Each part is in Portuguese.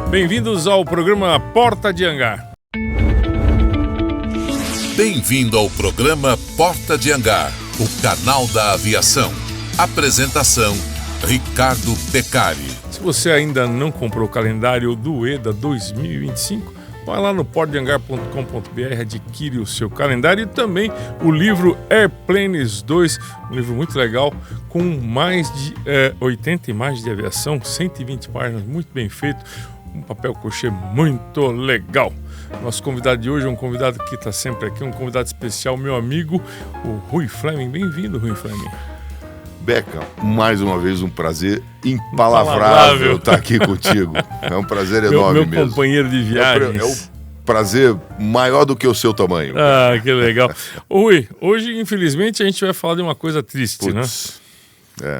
Bem-vindos ao programa Porta de Hangar. Bem-vindo ao programa Porta de Hangar, o canal da aviação. Apresentação, Ricardo Beccari. Se você ainda não comprou o calendário do EDA 2025, vai lá no portadehangar.com.br, adquire o seu calendário e também o livro Airplanes 2, um livro muito legal, com mais de 80 imagens de aviação, 120 páginas, muito bem feito, um papel crochê muito legal. Nosso convidado de hoje é um convidado que está sempre aqui, um convidado especial, meu amigo, o Rui Fleming. Bem-vindo, Rui Fleming. Beca, mais uma vez um prazer impalavrável estar aqui contigo. É um prazer enorme mesmo. Meu companheiro de viagens. É um prazer maior do que o seu tamanho. Ah, que legal. Rui, hoje, infelizmente, a gente vai falar de uma coisa triste, né?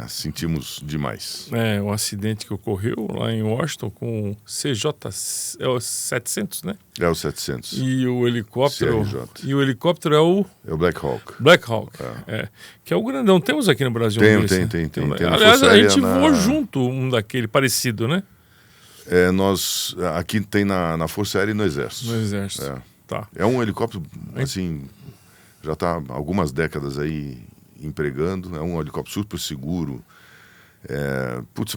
Sentimos demais. Um acidente que ocorreu lá em Washington com o CJ-700, né? É o 700. E o helicóptero... CRJ. E o helicóptero é o... É o Black Hawk. Black Hawk, que é o grandão. Temos aqui no Brasil Tem. Aliás, a gente voou junto um daquele, parecido, né? Nós... Aqui tem na Força Aérea e no Exército. No Exército, tá. É um helicóptero, assim, já está há algumas décadas aí empregando, é um helicóptero super seguro.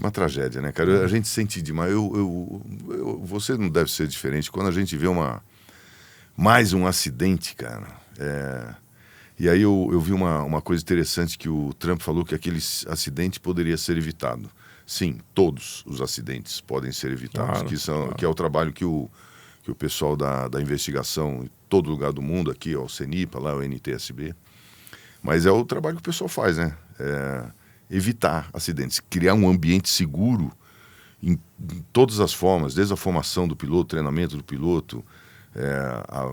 Uma tragédia, né, cara? A gente sente demais. Você não deve ser diferente quando a gente vê mais um acidente, cara. E aí eu vi uma coisa interessante que o Trump falou, que aquele acidente poderia ser evitado. Sim, todos os acidentes podem ser evitados, claro. Que é o trabalho que o pessoal da investigação em todo lugar do mundo, aqui, ó, o CENIPA, lá o NTSB, mas é o trabalho que o pessoal faz, né? Evitar acidentes, criar um ambiente seguro em todas as formas, desde a formação do piloto, treinamento do piloto,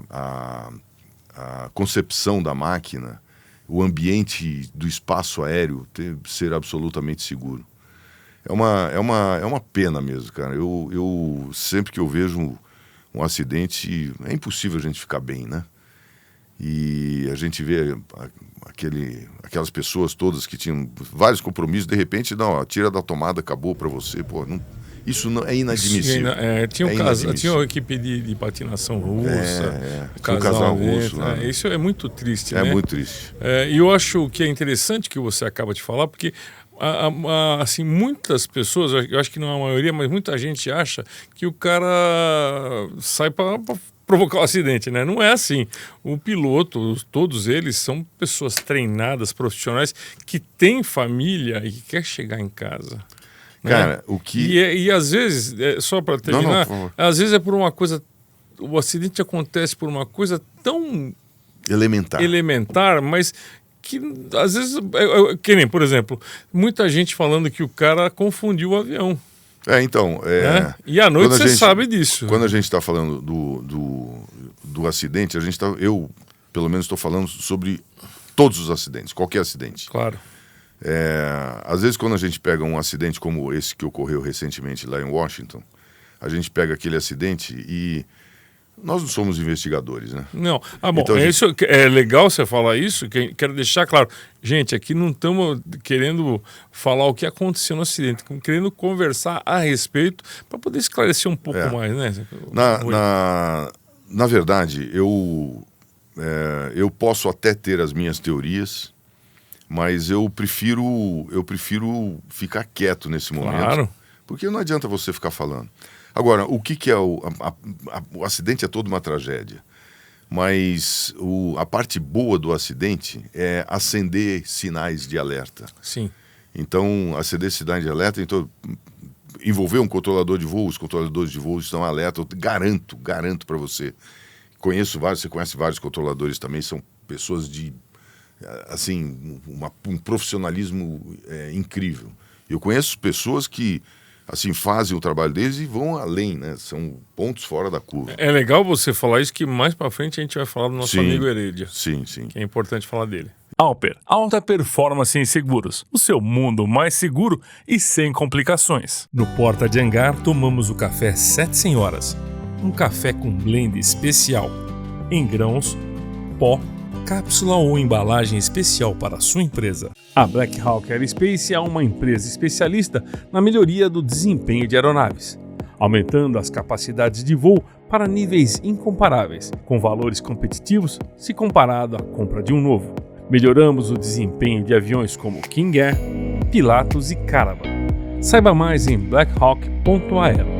a concepção da máquina, o ambiente do espaço aéreo ser absolutamente seguro. É uma pena mesmo, cara. Eu sempre que eu vejo um acidente, é impossível a gente ficar bem, né? E a gente vê aquelas pessoas todas que tinham vários compromissos, de repente, não, tira da tomada, acabou para você. Pô, isso não é inadmissível. Tinha uma equipe de patinação russa, um casal russo. Isso é muito triste, né? É muito triste. E eu acho que é interessante que você acaba de falar, porque assim, muitas pessoas, eu acho que não é a maioria, mas muita gente acha que o cara sai para provocar um acidente, né? Não é assim. O piloto, todos eles são pessoas treinadas, profissionais, que têm família e que quer chegar em casa. Né? Cara, o que... E às vezes, só para terminar, às vezes é por uma coisa... O acidente acontece por uma coisa tão... Elementar, mas que às vezes... Que nem, por exemplo, muita gente falando que o cara confundiu o avião. E à noite você sabe disso. Quando a gente está falando do acidente, eu, pelo menos, estou falando sobre todos os acidentes, qualquer acidente. Claro. Às vezes, quando a gente pega um acidente como esse que ocorreu recentemente lá em Washington, a gente pega aquele acidente e nós não somos investigadores, né? Não. Então, isso é legal você falar isso, quero deixar claro. Gente, aqui não estamos querendo falar o que aconteceu no acidente, estamos querendo conversar a respeito para poder esclarecer um pouco mais, né? Na verdade, eu posso até ter as minhas teorias, mas eu prefiro ficar quieto nesse momento. Claro. Porque não adianta você ficar falando. Agora, o que é o acidente? É toda uma tragédia, mas a parte boa do acidente é acender sinais de alerta. Sim. Então, acender sinais de alerta, envolver um controlador de voo, os controladores de voo estão alerta, eu garanto para você. Você conhece vários controladores também, são pessoas de, assim, um profissionalismo incrível. Eu conheço pessoas que assim, fazem o trabalho deles e vão além, né? São pontos fora da curva. É legal você falar isso, que mais pra frente a gente vai falar do nosso amigo Heredia. Sim. Que é importante falar dele. Alper, alta performance em seguros. O seu mundo mais seguro e sem complicações. No Porta de Hangar, tomamos o café Sete Senhoras. Um café com blend especial. Em grãos, pó, cápsula ou embalagem especial para a sua empresa. A Black Hawk Aerospace é uma empresa especialista na melhoria do desempenho de aeronaves. aumentando as capacidades de voo para níveis incomparáveis, com valores competitivos se comparado à compra de um novo. Melhoramos o desempenho de aviões como King Air, Pilatus e Caravan. Saiba mais em blackhawk.aero.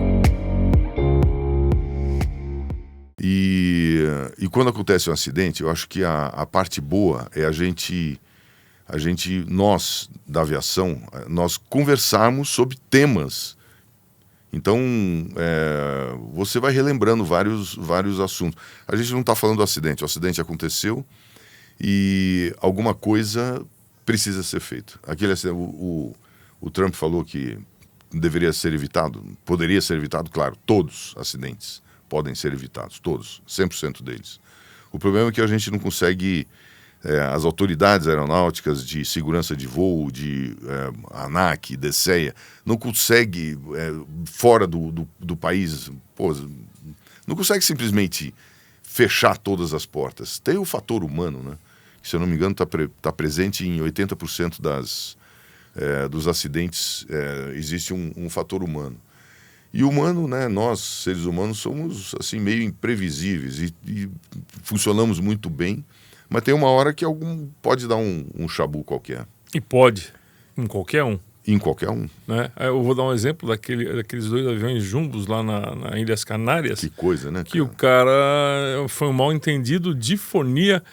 E quando acontece um acidente, eu acho que a parte boa é nós da aviação, nós conversarmos sobre temas. Então, você vai relembrando vários assuntos. A gente não está falando do acidente, o acidente aconteceu e alguma coisa precisa ser feita. O Trump falou que deveria ser evitado, poderia ser evitado, claro, todos os acidentes podem ser evitados, todos, 100% deles. O problema é que a gente não consegue, as autoridades aeronáuticas de segurança de voo, de ANAC, DSEA, não consegue, fora do país, não consegue simplesmente fechar todas as portas. Tem o fator humano, né? Que, se eu não me engano, tá presente em 80% dos acidentes, existe um fator humano. E o humano, né, nós, seres humanos, somos assim meio imprevisíveis e funcionamos muito bem, mas tem uma hora que pode dar um chabu qualquer. E pode, em qualquer um. Em qualquer um. Né? Eu vou dar um exemplo daqueles 2 aviões jumbos lá na Ilhas Canárias. Que coisa, né? Que o cara foi um mal entendido de fonia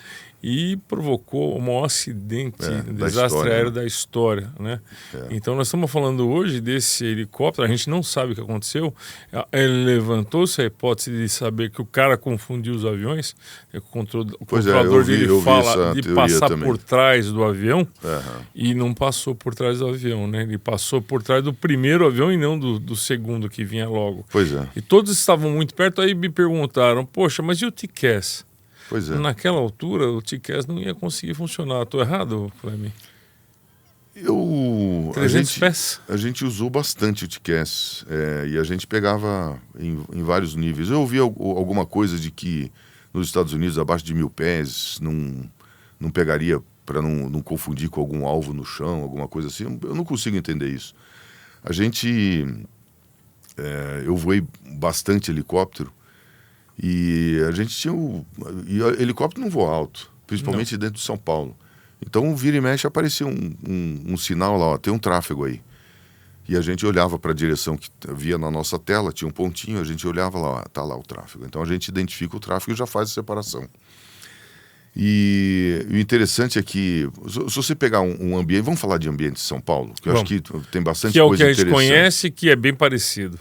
e provocou o maior acidente, desastre aéreo da história, né? Então nós estamos falando hoje desse helicóptero, a gente não sabe o que aconteceu. Ele levantou-se a hipótese de saber que o cara confundiu os aviões. O controlador dele fala de passar também por trás do avião e não passou por trás do avião, né? Ele passou por trás do primeiro avião e não do segundo que vinha logo. Pois é. E todos estavam muito perto, aí me perguntaram, poxa, mas e o TCAS? Pois é. Naquela altura, o TCAS não ia conseguir funcionar. Estou errado, Fleming? 300 pés? A gente usou bastante o TCAS e a gente pegava em vários níveis. Eu ouvi alguma coisa de que nos Estados Unidos, abaixo de 1.000 pés, não pegaria para não confundir com algum alvo no chão, alguma coisa assim. Eu não consigo entender isso. Eu voei bastante helicóptero. E a gente tinha e o helicóptero não voa alto, principalmente dentro de São Paulo. Então, vira e mexe, aparecia um sinal lá, tem um tráfego aí. E a gente olhava para a direção que via na nossa tela, tinha um pontinho, a gente olhava lá, tá lá o tráfego. Então, a gente identifica o tráfego e já faz a separação. E o interessante é que, se você pegar um ambiente, vamos falar de ambiente de São Paulo, que eu acho que tem bastante coisa interessante. Que é o que a gente conhece, que é bem parecido.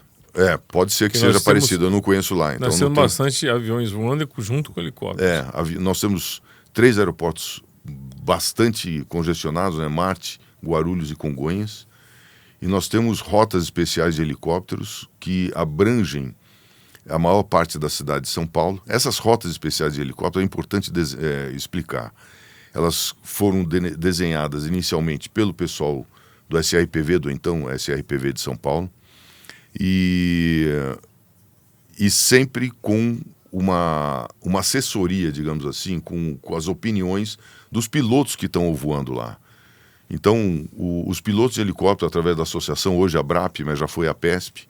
Pode ser que seja parecido, eu não conheço lá. Então nós temos bastante aviões voando junto com helicópteros. Nós temos 3 aeroportos bastante congestionados, né? Marte, Guarulhos e Congonhas. E nós temos rotas especiais de helicópteros que abrangem a maior parte da cidade de São Paulo. Essas rotas especiais de helicóptero é importante explicar. Elas foram desenhadas inicialmente pelo pessoal do SRPV, do então SRPV de São Paulo. E sempre com uma assessoria, digamos assim, com as opiniões dos pilotos que estão voando lá. Então, os pilotos de helicóptero, através da associação, hoje a BRAP, mas já foi a PESP,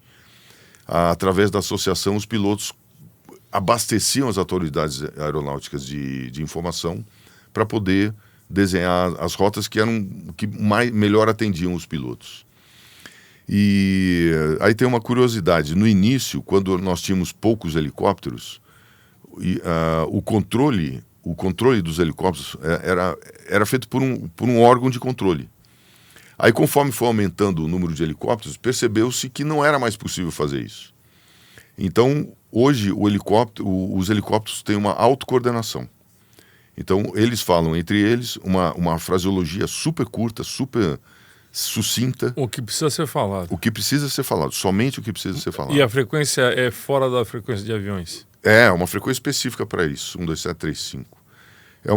através da associação, os pilotos abasteciam as autoridades aeronáuticas de informação para poder desenhar as rotas que melhor atendiam os pilotos. E aí tem uma curiosidade. No início, quando nós tínhamos poucos helicópteros, o controle dos helicópteros era feito por um órgão de controle. Aí, conforme foi aumentando o número de helicópteros, percebeu-se que não era mais possível fazer isso. Então, hoje, os helicópteros têm uma autocoordenação. Então, eles falam entre eles uma fraseologia super curta, super sucinta. O que precisa ser falado. O que precisa ser falado, somente o que precisa ser falado. E a frequência é fora da frequência de aviões? Uma frequência específica para isso, 12735. É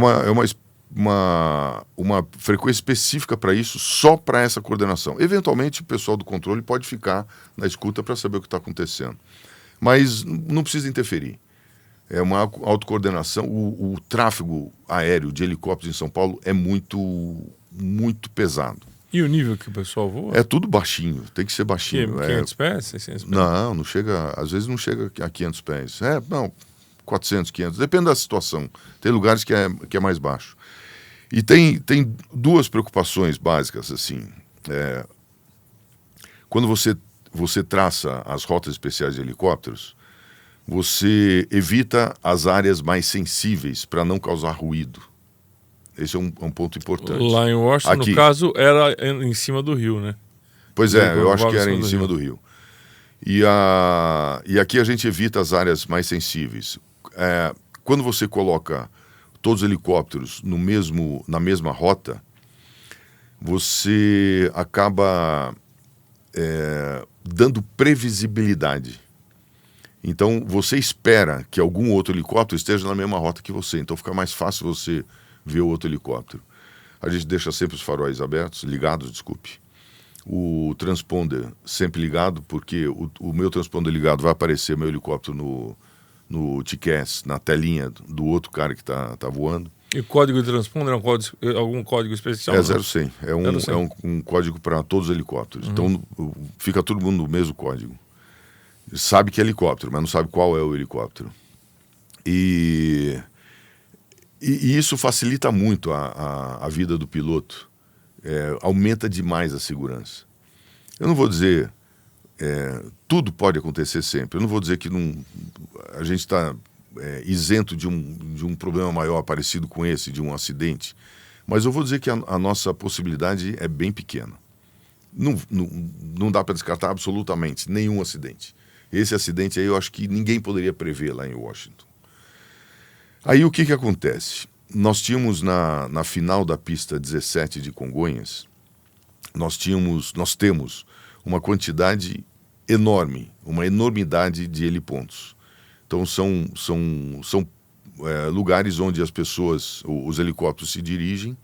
uma frequência específica para isso, só para essa coordenação. Eventualmente, o pessoal do controle pode ficar na escuta para saber o que está acontecendo. Mas não precisa interferir. É uma autocoordenação. O tráfego aéreo de helicópteros em São Paulo é muito, muito pesado. E o nível que o pessoal voa? É tudo baixinho, tem que ser baixinho. 500 pés, 600 pés? Não chega, às vezes não chega a 500 pés. 400, 500, depende da situação. Tem lugares que é mais baixo. E tem duas preocupações básicas, assim. Quando você traça as rotas especiais de helicópteros, você evita as áreas mais sensíveis para não causar ruído. Esse é um ponto importante. Lá em Washington, no caso, era em cima do rio, né? Pois eu acho que era em cima do rio. E aqui a gente evita as áreas mais sensíveis. Quando você coloca todos os helicópteros na mesma rota, você acaba dando previsibilidade. Então, você espera que algum outro helicóptero esteja na mesma rota que você. Então, fica mais fácil você ver o outro helicóptero. A gente deixa sempre os faróis ligados. O transponder sempre ligado, porque o meu transponder ligado vai aparecer meu helicóptero no TCAS, na telinha do outro cara que está voando. E o código de transponder é algum código especial? É 0100. É um código para todos os helicópteros. Então, fica todo mundo no mesmo código. Sabe que é helicóptero, mas não sabe qual é o helicóptero. E isso facilita muito a vida do piloto. Aumenta demais a segurança. Eu não vou dizer... tudo pode acontecer sempre. Eu não vou dizer que a gente está isento de um problema maior parecido com esse, de um acidente. Mas eu vou dizer que a nossa possibilidade é bem pequena. Não dá para descartar absolutamente nenhum acidente. Esse acidente aí eu acho que ninguém poderia prever lá em Washington. Aí o que acontece? Nós tínhamos na final da pista 17 de Congonhas, nós temos uma quantidade enorme, uma enormidade de helipontos. Então são lugares onde as pessoas, os helicópteros se dirigem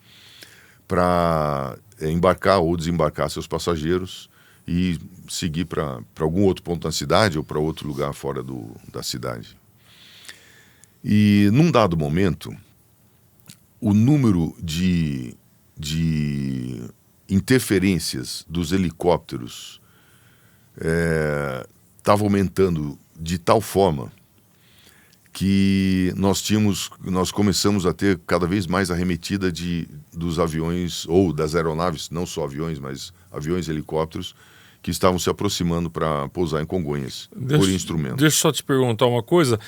para embarcar ou desembarcar seus passageiros e seguir para algum outro ponto da cidade ou para outro lugar fora da cidade. E num dado momento, o número de interferências dos helicópteros estava aumentando de tal forma que nós começamos a ter cada vez mais arremetida dos aviões, ou das aeronaves, não só aviões, mas aviões e helicópteros, que estavam se aproximando para pousar em Congonhas, por instrumento. Deixa eu só te perguntar uma coisa.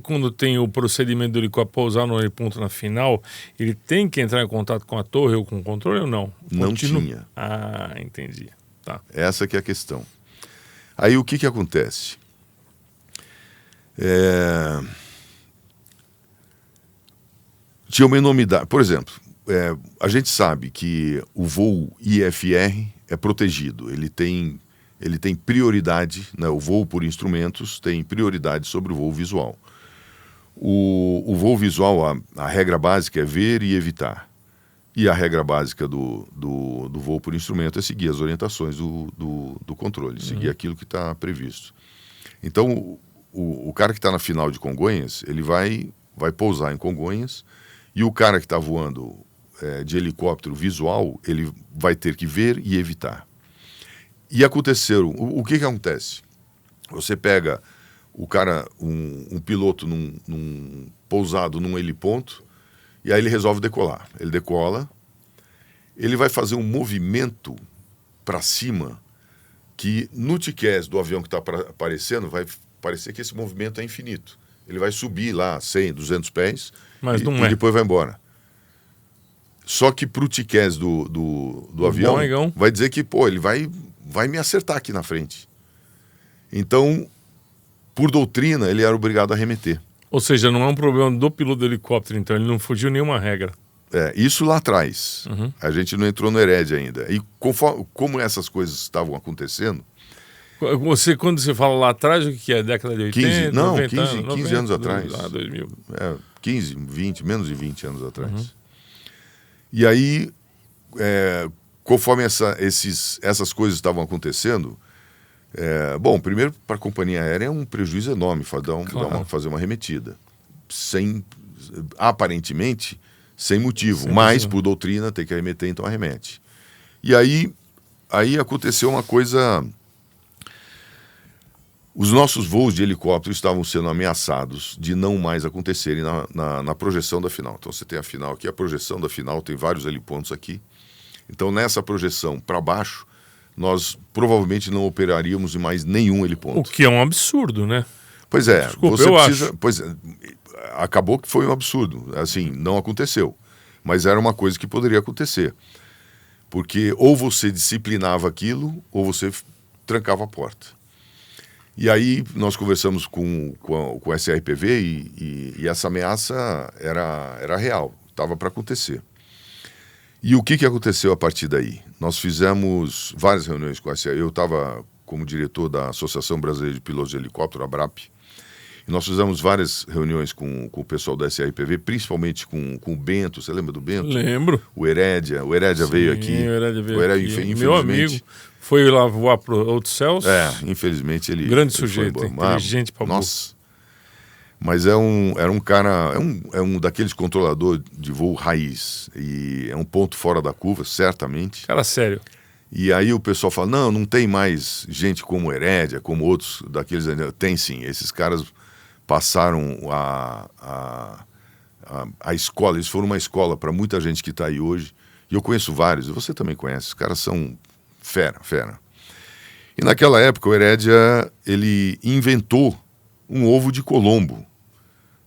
Quando tem o procedimento do helicóptero pousar no ponto na final, ele tem que entrar em contato com a torre ou com o controle ou não? Não tinha. Ah, entendi. Tá. Essa que é a questão. Aí o que acontece? Tinha uma enormidade. Por exemplo, a gente sabe que o voo IFR é protegido. Ele tem prioridade, né? O voo por instrumentos tem prioridade sobre o voo visual. O voo visual, a regra básica é ver e evitar. E a regra básica do voo por instrumento é seguir as orientações do controle, seguir aquilo que está previsto. Então, o cara que está na final de Congonhas, ele vai pousar em Congonhas, e o cara que está voando de helicóptero visual, ele vai ter que ver e evitar. E aconteceu, o que acontece? Você pega o cara, um piloto pousado num heliponto, e aí ele resolve decolar. Ele decola, ele vai fazer um movimento para cima, que no TCAS do avião que está aparecendo, vai parecer que esse movimento é infinito. Ele vai subir lá 100, 200 pés, e depois vai embora. Só que para o TCAS do avião, vai dizer que ele vai me acertar aqui na frente. Então, por doutrina, ele era obrigado a arremeter. Ou seja, não é um problema do piloto do helicóptero, então ele não fugiu nenhuma regra. Isso lá atrás. A gente não entrou no HERED ainda. E como essas coisas estavam acontecendo... Quando você fala lá atrás, o que é? Década de 80? 15 anos atrás. 2000. 15, 20, menos de 20 anos atrás. E aí, conforme essas coisas estavam acontecendo, primeiro, para a companhia aérea é um prejuízo enorme fazer uma arremetida. Aparentemente, sem motivo. Mas, por doutrina, tem que arremeter, então arremete. E aí aconteceu uma coisa... Os nossos voos de helicóptero estavam sendo ameaçados de não mais acontecerem na projeção da final. Então você tem a final aqui, a projeção da final, tem vários helipontos aqui. Então nessa projeção para baixo, nós provavelmente não operaríamos em mais nenhum heliponto. O que é um absurdo, né? Pois é, Desculpa, você eu precisa... acho. Pois é, acabou que foi um absurdo. Assim, não aconteceu. Mas era uma coisa que poderia acontecer. Porque ou você disciplinava aquilo, ou você trancava a porta. E aí nós conversamos com a SRPV e essa ameaça era real, estava para acontecer. E o que aconteceu a partir daí? Nós fizemos várias reuniões com a SRPV. Eu estava como diretor da Associação Brasileira de Pilotos de Helicóptero, a ABRAP, e nós fizemos várias reuniões com o pessoal da SRPV, principalmente com o Bento. Você lembra do Bento? Lembro. O Herédia veio aqui. O Herédia veio aqui. Infelizmente, meu amigo foi lá voar para outros céus. Infelizmente ele... Grande ele sujeito, inteligente para nossa. Mas era um cara, é um daqueles controladores de voo raiz. E é um ponto fora da curva, certamente. Cara sério. E aí o pessoal fala, não tem mais gente como o Herédia, como outros daqueles... Tem sim, esses caras passaram a escola, eles foram uma escola para muita gente que está aí hoje. E eu conheço vários, e você também conhece, os caras são fera. E naquela época o Herédia, ele inventou um ovo de Colombo,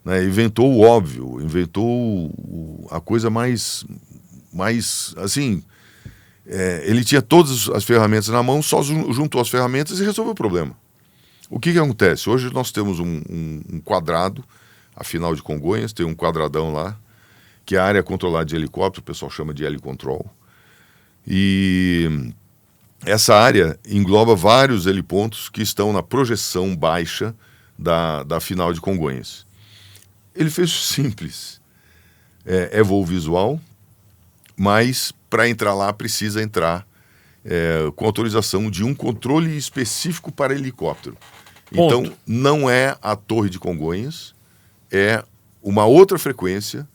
né? Inventou o óbvio, inventou a coisa mais assim, ele tinha todas as ferramentas na mão, só juntou as ferramentas e resolveu o problema. O que acontece? Hoje nós temos um quadrado, a final de Congonhas, tem um quadradão lá, que é a área controlada de helicóptero, o pessoal chama de helicontrol. E essa área engloba vários helipontos que estão na projeção baixa da final de Congonhas. Ele fez simples. É voo visual, mas para entrar lá precisa entrar com autorização de um controle específico para helicóptero. Ponto. Então, não é a Torre de Congonhas, é uma outra frequência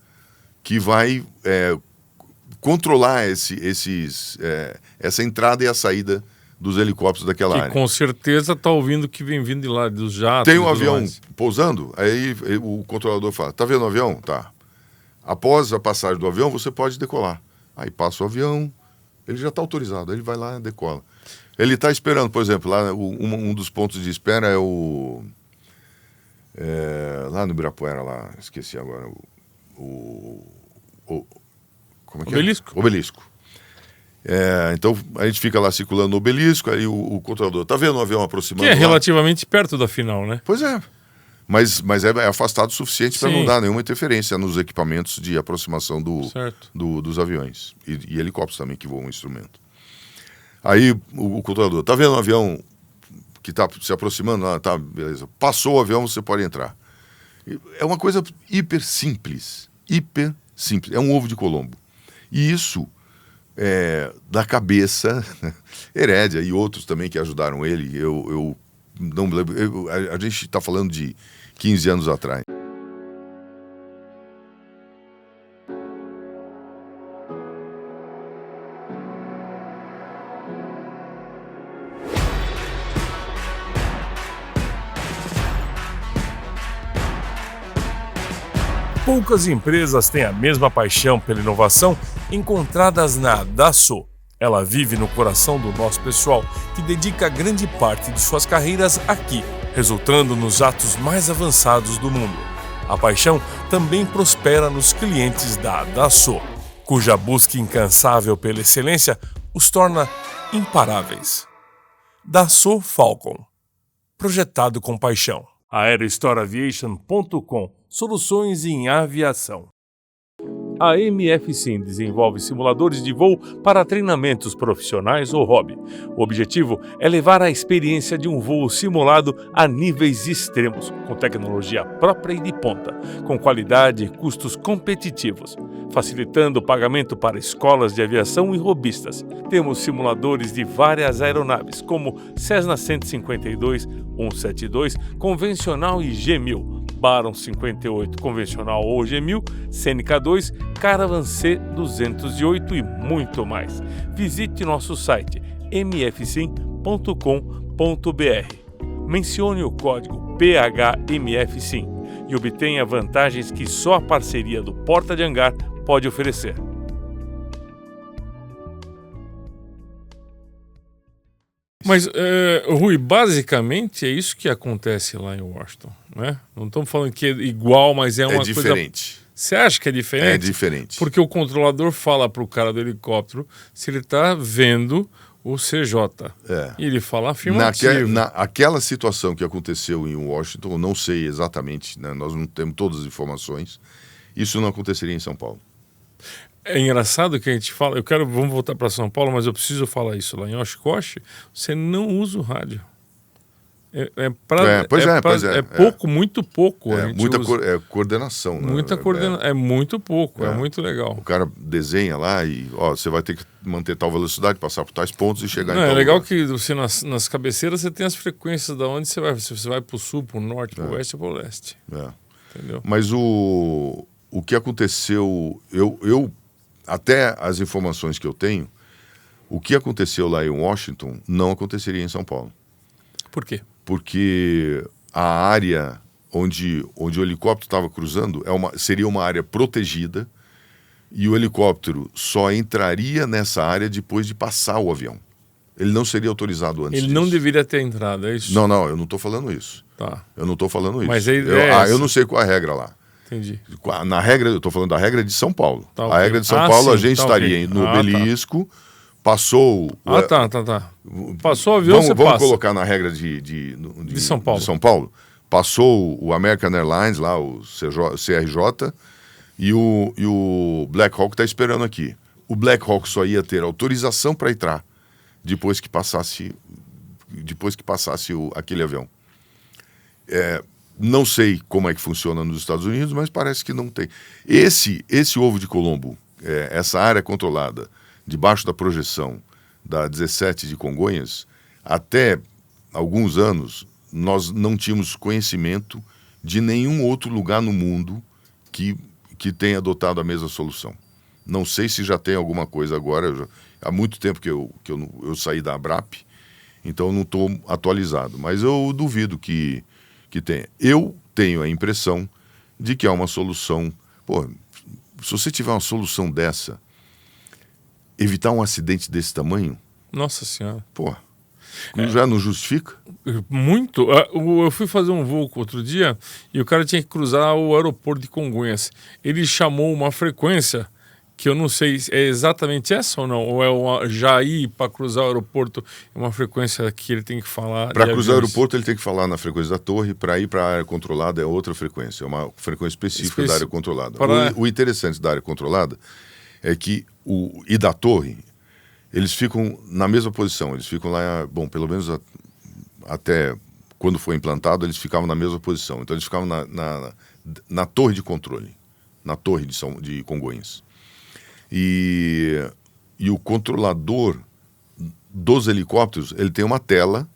que vai controlar essa entrada e a saída dos helicópteros daquela área. Com certeza está ouvindo o que vem vindo de lá, dos jatos. Tem um avião pousando, aí o controlador fala, tá vendo o avião? Tá. Após a passagem do avião, você pode decolar. Aí passa o avião, ele já está autorizado, ele vai lá e decola. Ele está esperando, por exemplo, lá um dos pontos de espera é lá no Ibirapuera, lá, esqueci agora, como é que Obelisco. É? Obelisco. Então a gente fica lá circulando no obelisco, aí o controlador, tá vendo o avião aproximando? Que é lá? relativamente perto da final, né? Pois é. Mas é afastado o suficiente para não dar nenhuma interferência nos equipamentos de aproximação dos aviões. E helicópteros também que voam o instrumento. Aí o controlador, tá vendo o avião que está se aproximando? Ah, tá, beleza. Passou o avião, você pode entrar. É uma coisa hiper simples. É um ovo de Colombo. E isso, da cabeça, Herédia e outros também que ajudaram ele, eu não me lembro. A gente está falando de 15 anos atrás. Poucas empresas têm a mesma paixão pela inovação encontradas na Dassault. Ela vive no coração do nosso pessoal, que dedica grande parte de suas carreiras aqui, resultando nos jatos mais avançados do mundo. A paixão também prospera nos clientes da Dassault, cuja busca incansável pela excelência os torna imparáveis. Dassault Falcon, projetado com paixão. aerostoreaviation.com, soluções em aviação. A MFSIM desenvolve simuladores de voo para treinamentos profissionais ou hobby. O objetivo é levar a experiência de um voo simulado a níveis extremos, com tecnologia própria e de ponta, com qualidade e custos competitivos, facilitando o pagamento para escolas de aviação e hobbyistas. Temos simuladores de várias aeronaves, como Cessna 152, 172, convencional e G1000, Baron 58 convencional ou G1000, Senica 2, Caravan C 208 e muito mais. Visite nosso site mfsim.com.br. Mencione o código PHMFSIM e obtenha vantagens que só a parceria do Porta de Hangar pode oferecer. Mas, Rui, basicamente é isso que acontece lá em Washington, né? Não estamos falando que é igual, mas é uma coisa... É diferente. Você acha que é diferente? É diferente. Porque o controlador fala para o cara do helicóptero se ele está vendo o CJ. E ele fala afirmativo. Aquela situação que aconteceu em Washington, eu não sei exatamente, né? Nós não temos todas as informações, isso não aconteceria em São Paulo. É engraçado que a gente fala, vamos voltar para São Paulo, mas eu preciso falar isso. Lá em Oshkosh, você não usa o rádio. É pouco, muito pouco. Coordenação. Muita coordenação. É muito pouco, é muito legal. O cara desenha lá e você vai ter que manter tal velocidade, passar por tais pontos e chegar em tal É legal lugar. que você, nas cabeceiras você tem as frequências da onde você vai. Se você vai para o sul, para o norte, para o oeste ou para o leste. Entendeu? Mas o que aconteceu, até as informações que eu tenho, o que aconteceu lá em Washington não aconteceria em São Paulo. Por quê? Porque a área onde o helicóptero estava cruzando seria uma área protegida e o helicóptero só entraria nessa área depois de passar o avião. Ele não seria autorizado antes disso. Ele não deveria ter entrado, é isso? Não, eu não estou falando isso. Tá. Eu não estou falando isso. Mas eu não sei qual é a regra lá. Entendi. Na regra, eu estou falando da regra de São Paulo. Tá, a regra de São Paulo, sim, a gente estaria no obelisco, passou... Tá. Passou o avião, vamos colocar na regra de São Paulo. De São Paulo. Passou o American Airlines, lá, o CRJ, e o Black Hawk está esperando aqui. O Black Hawk só ia ter autorização para entrar depois que passasse aquele avião. Não sei como é que funciona nos Estados Unidos, mas parece que não tem. Esse ovo de Colombo, essa área controlada, debaixo da projeção da 17 de Congonhas, até alguns anos, nós não tínhamos conhecimento de nenhum outro lugar no mundo que tenha adotado a mesma solução. Não sei se já tem alguma coisa agora, há muito tempo que eu saí da ABRAP, então eu não estou atualizado, mas eu duvido que tenha. Eu tenho a impressão de que há uma solução. Se você tiver uma solução dessa, evitar um acidente desse tamanho... Nossa Senhora. Já não justifica? Muito. Eu fui fazer um voo outro dia e o cara tinha que cruzar o aeroporto de Congonhas. Ele chamou uma frequência que eu não sei se é exatamente essa ou não, ou é uma Jair para cruzar o aeroporto, é uma frequência que ele tem que falar. Para cruzar o aeroporto ele tem que falar na frequência da torre, para ir para a área controlada é outra frequência, é uma frequência específica da área controlada. O interessante da área controlada é que e da torre, eles ficam na mesma posição, eles ficam lá, pelo menos até quando foi implantado, eles ficavam na mesma posição, então eles ficavam na torre de controle, na torre de Congonhas. E o controlador dos helicópteros, ele tem uma tela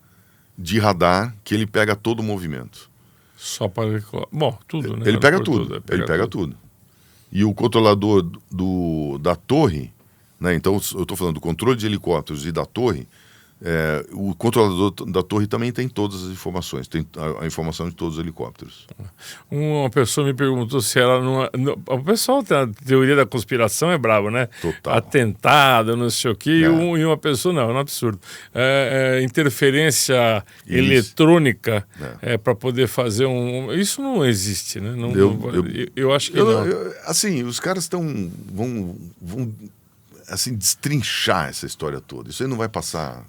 de radar que ele pega todo o movimento. Só para... Bom, tudo, né? Ele pega tudo, ele pega tudo. E o controlador da torre, né? Então eu estou falando do controle de helicópteros e da torre, o controlador da torre também tem todas as informações, tem a informação de todos os helicópteros. Uma pessoa me perguntou se ela não... O pessoal tem a teoria da conspiração, é bravo, né? Total. Atentado, não sei o quê, e uma pessoa, não, é um absurdo. Interferência eletrônica para poder fazer Isso não existe, né? Eu acho que não. Assim, os caras vão assim, destrinchar essa história toda. Isso aí não vai passar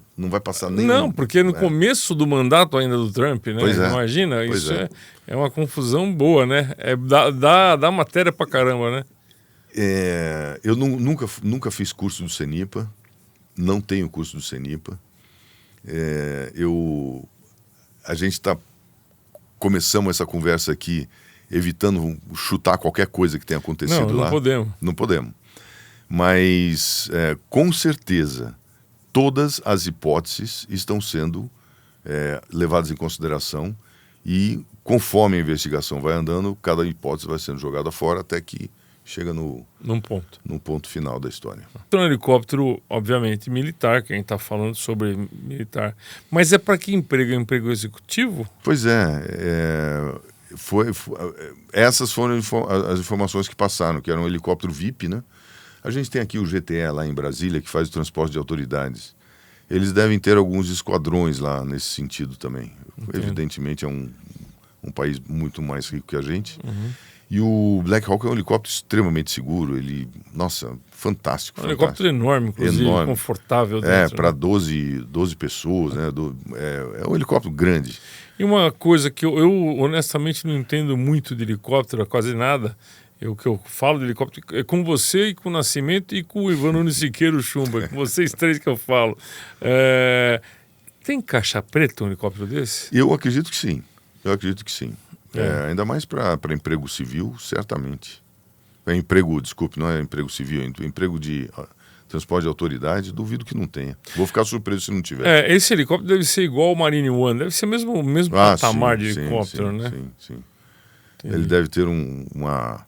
nem... Não, porque no começo do mandato ainda do Trump, né? Pois é. Imagina, isso é uma confusão boa, né? Dá matéria pra caramba, né? Eu nunca fiz curso do CENIPA, não tenho curso do CENIPA. A gente começamos essa conversa aqui evitando chutar qualquer coisa que tenha acontecido lá. Não podemos. Mas, com certeza, todas as hipóteses estão sendo levadas em consideração E conforme a investigação vai andando, cada hipótese vai sendo jogada fora até que chega num ponto final da história. Um helicóptero, obviamente, militar, que a gente está falando sobre militar. Mas é para que emprego? É um emprego executivo? Pois essas foram as informações que passaram, que era um helicóptero VIP, né? A gente tem aqui o GTE lá em Brasília, que faz o transporte de autoridades. Eles devem ter alguns esquadrões lá nesse sentido também. Entendo. Evidentemente é um país muito mais rico que a gente. Uhum. E o Black Hawk é um helicóptero extremamente seguro. Ele, fantástico. Um helicóptero enorme, inclusive, enorme. Confortável dentro. Para 12 pessoas, né? É um helicóptero grande. E uma coisa que eu honestamente não entendo muito de helicóptero, quase nada. O que eu falo de helicóptero é com você e com o Nascimento e com o Ivan Nunes Siqueira, o Chumba, com vocês três que eu falo. Tem caixa preta um helicóptero desse? Eu acredito que sim. Ainda mais para emprego civil, certamente. Desculpe, não é emprego civil, é emprego de transporte de autoridade, duvido que não tenha. Vou ficar surpreso se não tiver. Esse helicóptero deve ser igual ao Marine One, deve ser o mesmo patamar de helicóptero, né? Sim. Ele deve ter uma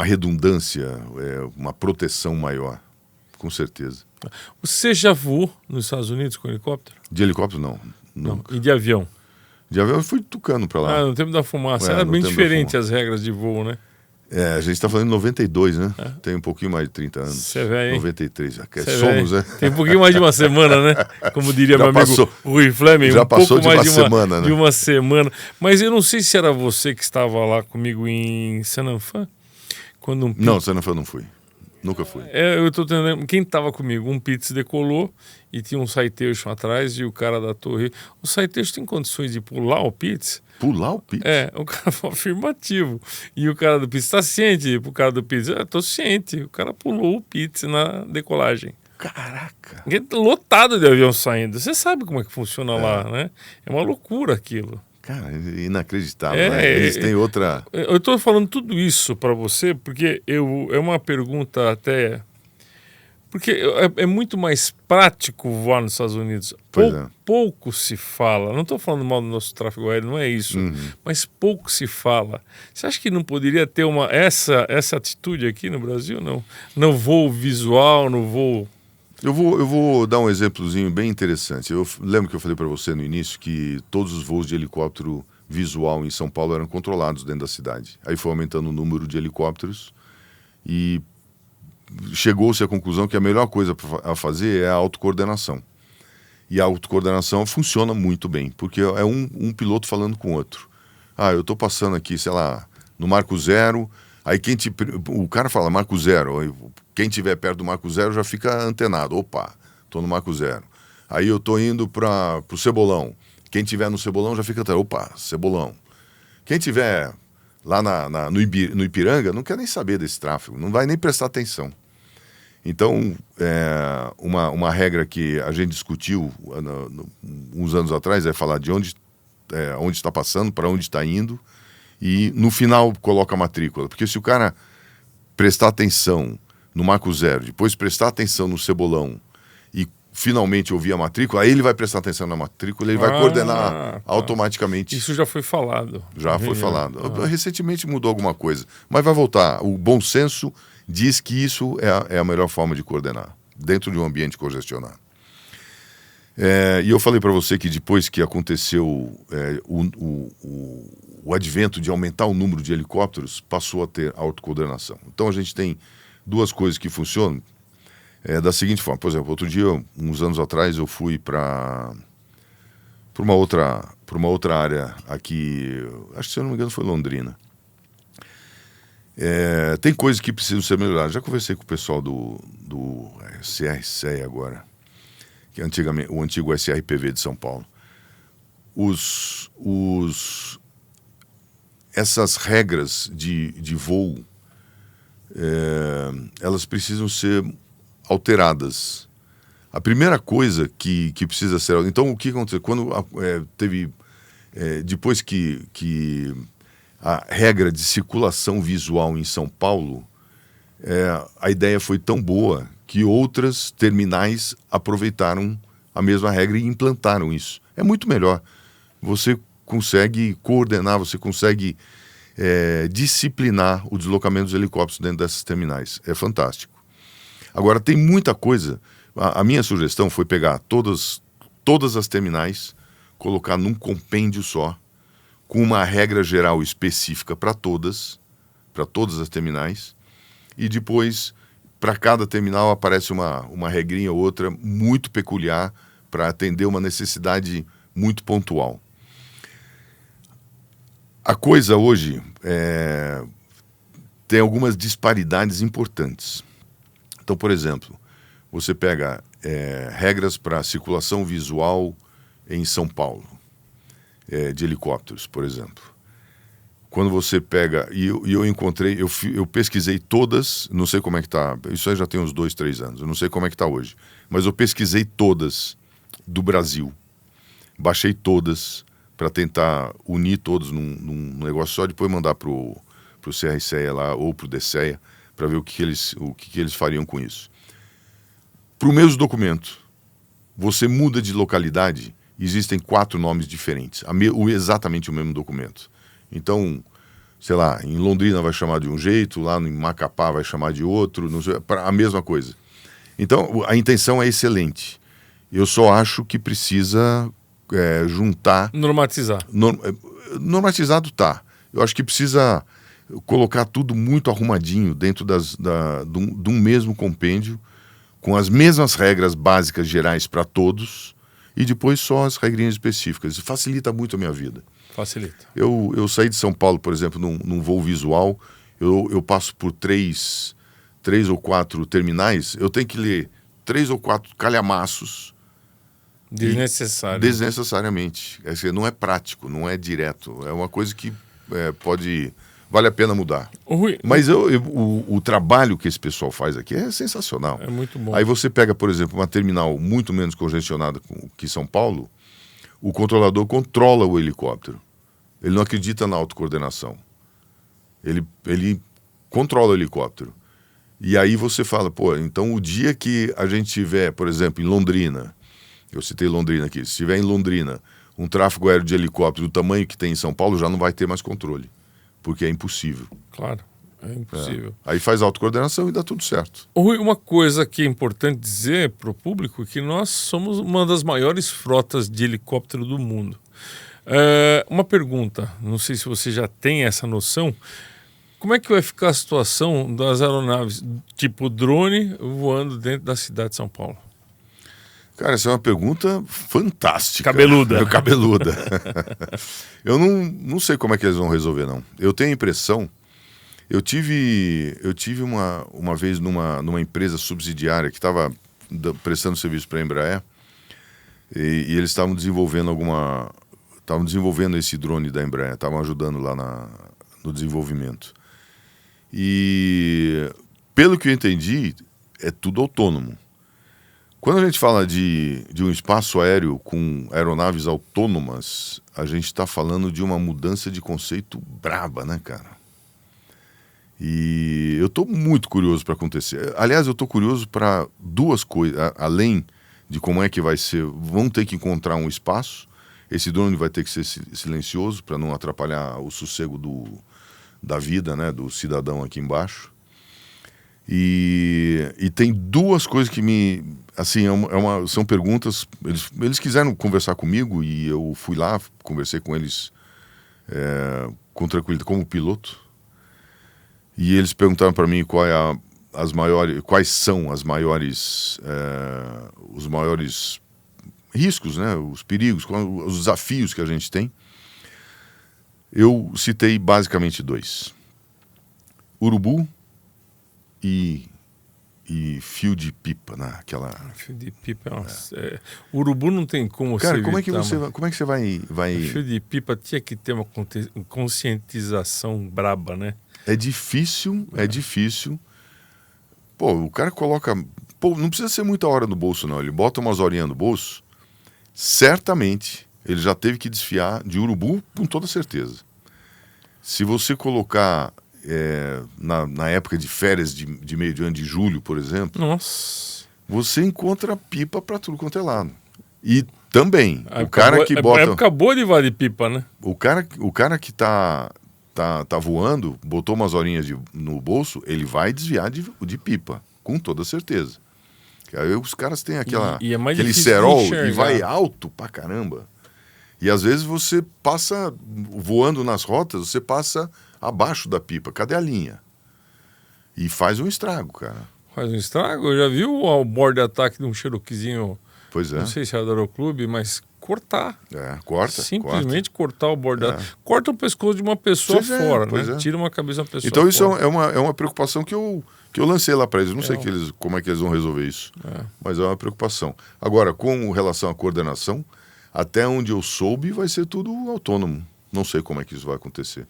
redundância, uma proteção maior, com certeza. Você já voou nos Estados Unidos com helicóptero? De helicóptero, não. Nunca. E de avião? De avião eu fui tucano para lá. No tempo da fumaça. Era bem diferente as regras de voo, né? A gente está falando de 92, né? Tem um pouquinho mais de 30 anos. Você é velho, hein? 93. Somos, né? Tem um pouquinho mais de uma semana, né? Como diria meu amigo Rui Fleming. Já passou de uma semana, né? De uma semana. Mas eu não sei se era você que estava lá comigo em Sananfã. Não, Sananfã não fui. Nunca fui. Eu estou tentando. Quem estava comigo? Um Pitts decolou e tinha um Citation atrás e o cara da torre. O Citation tem condições de pular o Pitts? Pular o Pitts? O cara foi afirmativo. E o cara do Pitts está ciente. O cara do Pitts, estou ciente. O cara pulou o Pitts na decolagem. Caraca! Lotado de avião saindo. Você sabe como é que funciona lá, né? É uma loucura aquilo. Cara, inacreditável, né? Eles têm outra... Eu estou falando tudo isso para você porque é uma pergunta até... Porque é muito mais prático voar nos Estados Unidos. Pouco se fala. Não estou falando mal do nosso tráfego aéreo, não é isso. Mas pouco se fala. Você acha que não poderia ter essa atitude aqui no Brasil? Não. No voo visual, no voo... Eu vou dar um exemplozinho bem interessante. Eu lembro que eu falei para você no início que todos os voos de helicóptero visual em São Paulo eram controlados dentro da cidade. Aí foi aumentando o número de helicópteros e chegou-se à conclusão que a melhor coisa a fazer é a autocoordenação. E a autocoordenação funciona muito bem, porque é um piloto falando com o outro. Eu estou passando aqui, sei lá, no Marco Zero, aí o cara fala Marco Zero, quem estiver perto do Marco Zero já fica antenado. Opa, estou no Marco Zero. Aí eu estou indo para o Cebolão. Quem estiver no Cebolão já fica antenado. Opa, Cebolão. Quem estiver lá no Ipiranga não quer nem saber desse tráfego, não vai nem prestar atenção. Então, uma regra que a gente discutiu uns anos atrás é falar de onde está passando, para onde está indo, e no final coloca a matrícula. Porque se o cara prestar atenção no Marco Zero, depois prestar atenção no Cebolão e finalmente ouvir a matrícula, aí ele vai prestar atenção na matrícula, ele vai coordenar automaticamente. Isso já foi falado. Já foi falado. Recentemente mudou alguma coisa, mas vai voltar. O bom senso diz que isso é a melhor forma de coordenar, dentro de um ambiente congestionado. E eu falei para você que depois que aconteceu o advento de aumentar o número de helicópteros, passou a ter autocoordenação. Então a gente tem duas coisas que funcionam da seguinte forma. Por exemplo, outro dia, uns anos atrás, eu fui para uma outra área aqui, acho que se eu não me engano foi Londrina. Tem coisas que precisam ser melhoradas. Já conversei com o pessoal do CRCE agora, que é o antigo SRPV de São Paulo. Essas regras de voo, elas precisam ser alteradas. A primeira coisa que precisa ser... Então, o que aconteceu? Quando depois que a regra de circulação visual em São Paulo, a ideia foi tão boa que outras terminais aproveitaram a mesma regra e implantaram isso. É muito melhor. Você consegue coordenar, você consegue disciplinar o deslocamento dos helicópteros dentro dessas terminais. É fantástico. Agora, tem muita coisa. A minha sugestão foi pegar todas as terminais, colocar num compêndio só, com uma regra geral específica para todas as terminais, e depois, para cada terminal, aparece uma regrinha ou outra muito peculiar para atender uma necessidade muito pontual. A coisa hoje tem algumas disparidades importantes. Então, por exemplo, você pega regras para circulação visual em São Paulo, de helicópteros, por exemplo. Quando você pega... E eu encontrei... Eu pesquisei todas, não sei como é que está... Isso aí já tem uns 2, 3 anos. Eu não sei como é que está hoje. Mas eu pesquisei todas do Brasil. Baixei todas para tentar unir todos num negócio só, depois mandar pro CRCEA lá ou pro DCEA para ver o que eles fariam com isso. Para o mesmo documento, você muda de localidade, existem 4 nomes diferentes, exatamente o mesmo documento. Então, sei lá, em Londrina vai chamar de um jeito, lá em Macapá vai chamar de outro, não sei, a mesma coisa. Então, a intenção é excelente. Eu só acho que precisa juntar... Normatizar. Normatizado tá. Eu acho que precisa colocar tudo muito arrumadinho dentro de um mesmo compêndio, com as mesmas regras básicas gerais para todos, e depois só as regrinhas específicas. Isso facilita muito a minha vida. Facilita. Eu saí de São Paulo, por exemplo, num voo visual, eu passo por 3 ou 4 terminais, eu tenho que ler 3 ou 4 calhamaços. Desnecessário. Desnecessariamente. Não é prático, não é direto. É uma coisa que vale a pena mudar. Rui, mas o trabalho que esse pessoal faz aqui é sensacional. É muito bom. Aí você pega, por exemplo, uma terminal muito menos congestionada que São Paulo, o controlador controla o helicóptero. Ele não acredita na autocoordenação. Ele controla o helicóptero. E aí você fala, então o dia que a gente tiver, por exemplo, em Londrina, eu citei Londrina aqui, se tiver em Londrina um tráfego aéreo de helicóptero do tamanho que tem em São Paulo, já não vai ter mais controle, porque é impossível. Claro, é impossível. Aí faz autocoordenação e dá tudo certo. Rui, uma coisa que é importante dizer para o público é que nós somos uma das maiores frotas de helicóptero do mundo. Uma pergunta, não sei se você já tem essa noção, como é que vai ficar a situação das aeronaves tipo drone voando dentro da cidade de São Paulo? Cara, essa é uma pergunta fantástica. Cabeluda. Cabeluda. Eu não sei como é que eles vão resolver, não. Eu tenho a impressão... Eu tive uma vez numa empresa subsidiária que estava prestando serviço para a Embraer e eles estavam desenvolvendo esse drone da Embraer, estavam ajudando lá no desenvolvimento. E, pelo que eu entendi, é tudo autônomo. Quando a gente fala de um espaço aéreo com aeronaves autônomas, a gente está falando de uma mudança de conceito braba, né, cara? E eu estou muito curioso para acontecer. Aliás, eu estou curioso para 2 coisas, além de como é que vai ser. Vão ter que encontrar um espaço. Esse drone vai ter que ser silencioso para não atrapalhar o sossego da vida, né, do cidadão aqui embaixo. E tem 2 coisas que me... Assim, são perguntas... Eles quiseram conversar comigo e eu fui lá, conversei com eles com tranquilidade, como piloto. E eles perguntaram para mim quais são os maiores riscos, né, os perigos, os desafios que a gente tem. Eu citei basicamente 2. Urubu e fio de pipa, né? Fio de pipa, urubu não tem como cara, você evitar. como é que você vai... Fio de pipa tinha que ter uma conscientização braba, né? É difícil. Pô, o cara coloca... Pô, não precisa ser muita hora no bolso, não. Ele bota umas horinhas no bolso, certamente ele já teve que desfiar de urubu com toda certeza. Se você colocar na época de férias de meio de ano, de julho, por exemplo, nossa, você encontra pipa para tudo quanto é lado. E também, o cara que bota... A época boa de vale pipa, né? O cara que tá voando, botou umas horinhas no bolso, ele vai desviar de pipa, com toda certeza. Aí os caras têm aquele cerol e vai alto pra caramba. E às vezes você passa, voando nas rotas, você passa abaixo da pipa. Cadê a linha? E faz um estrago, cara. Faz um estrago? Eu já vi o board ataque de um Cherokeezinho, pois é. Não sei se era do Aeroclube, mas cortar. Corta. Simplesmente cortar o board ataque. Corta o pescoço de uma pessoa fora, né? Tira uma cabeça de uma pessoa então fora. Isso é uma preocupação que eu lancei lá para eles. Não sei como é que eles vão resolver isso. Mas é uma preocupação. Agora, com relação à coordenação, até onde eu soube, vai ser tudo autônomo. Não sei como é que isso vai acontecer.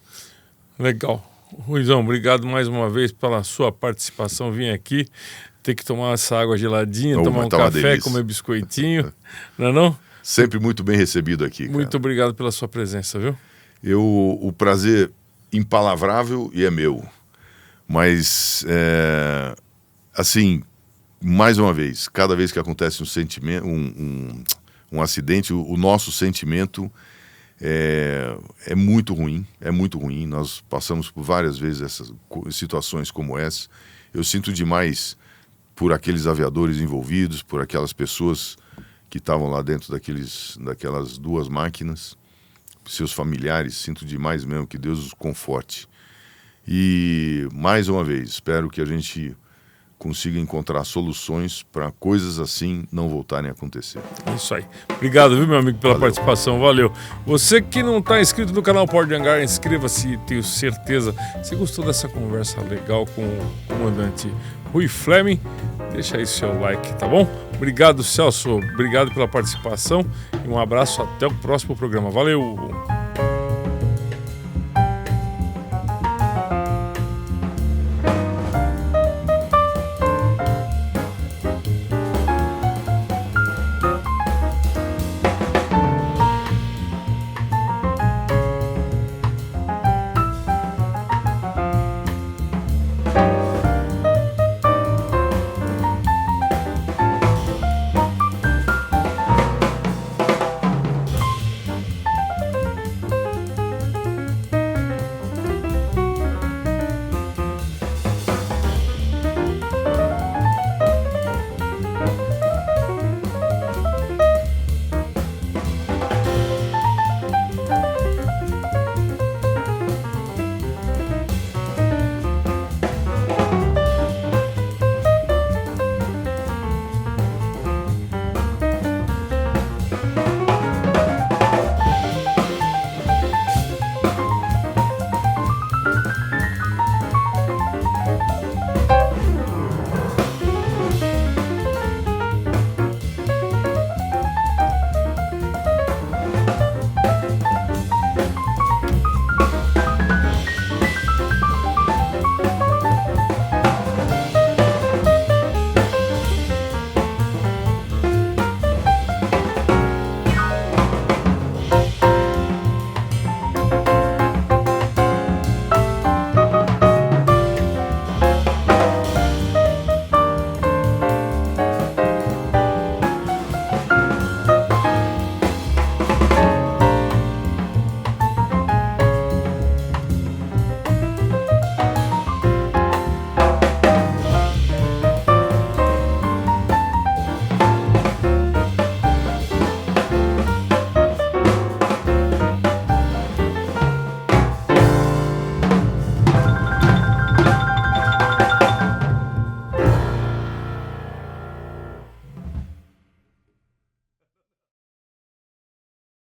Legal. Ruizão, obrigado mais uma vez pela sua participação. Vim aqui, ter que tomar essa água geladinha, tomar um café, comer biscoitinho. Não é não? Sempre muito bem recebido aqui, cara. Muito obrigado pela sua presença, viu? O prazer impalavrável e é meu. Mas, assim, mais uma vez, cada vez que acontece um sentimento, um acidente, o nosso sentimento é muito ruim, Nós passamos por várias vezes essas situações como essa. Eu sinto demais por aqueles aviadores envolvidos, por aquelas pessoas que estavam lá dentro daquelas duas máquinas, seus familiares, sinto demais mesmo, que Deus os conforte. E, mais uma vez, espero que a gente consiga encontrar soluções para coisas assim não voltarem a acontecer. É isso aí. Obrigado, viu, meu amigo, pela participação. Valeu. Você que não está inscrito no canal Porta de Hangar, inscreva-se, tenho certeza. Se gostou dessa conversa legal com o comandante Rui Fleming, deixa aí seu like, tá bom? Obrigado, Celso. Obrigado pela participação e um abraço até o próximo programa. Valeu!